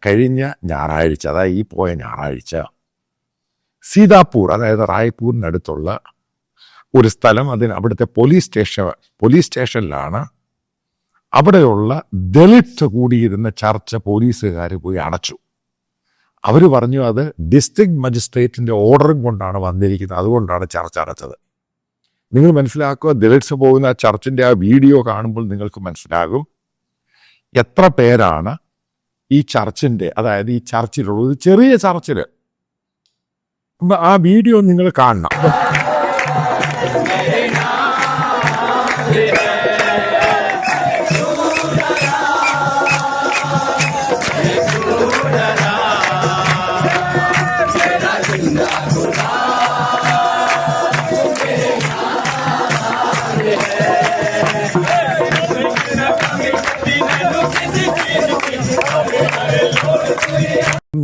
കഴിഞ്ഞ ഞായറാഴ്ച, അതായത് ഈ പോയ ഞായറാഴ്ച, സീതാപൂർ, അതായത് റായ്പൂരിനടുത്തുള്ള ഒരു സ്ഥലം, അവിടുത്തെ പോലീസ് സ്റ്റേഷനിലാണ് അവിടെയുള്ള ദളിത് കൂടിയിരുന്ന ചർച്ച പോലീസുകാർ പോയി അടച്ചു. അവർ പറഞ്ഞു അത് ഡിസ്ട്രിക്ട് മജിസ്ട്രേറ്റിന്റെ ഓർഡറും കൊണ്ടാണ് വന്നിരിക്കുന്നത്, അതുകൊണ്ടാണ് ചർച്ച അടച്ചത്. നിങ്ങൾ മനസ്സിലാക്കുക, ദളിത്സ് പോകുന്ന ആ ചർച്ചിന്റെ ആ വീഡിയോ കാണുമ്പോൾ നിങ്ങൾക്ക് മനസ്സിലാകും എത്ര പേരാണ് ഈ ചർച്ചിന്റെ, അതായത് ഈ ചർച്ചിലുള്ളത്, ചെറിയ ചർച്ചില്. ആ വീഡിയോ നിങ്ങൾ കാണണം.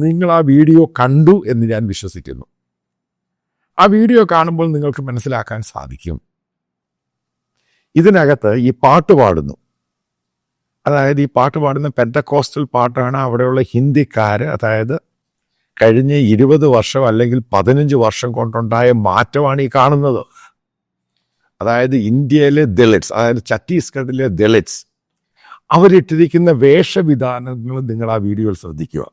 നിങ്ങൾ ആ വീഡിയോ കണ്ടു എന്ന് ഞാൻ വിശ്വസിക്കുന്നു. ആ വീഡിയോ കാണുമ്പോൾ നിങ്ങൾക്ക് മനസ്സിലാക്കാൻ സാധിക്കും, ഇതിനകത്ത് ഈ പാട്ട് പാടുന്നു, അതായത് ഈ പാട്ട് പാടുന്ന പെന്തക്കോസ്റ്റൽ പാട്ടാണ്. അവിടെയുള്ള ഹിന്ദിക്കാർ, അതായത് കഴിഞ്ഞ 20 വർഷം അല്ലെങ്കിൽ 15 വർഷം കൊണ്ടുണ്ടായ മാറ്റമാണ് ഈ കാണുന്നത്. അതായത് ഇന്ത്യയിലെ ദളിത്സ്, അതായത് ഛത്തീസ്ഗഡിലെ ദളിത്സ്, അവരിട്ടിരിക്കുന്ന വേഷവിധാനങ്ങൾ നിങ്ങൾ ആ വീഡിയോയിൽ ശ്രദ്ധിക്കുക.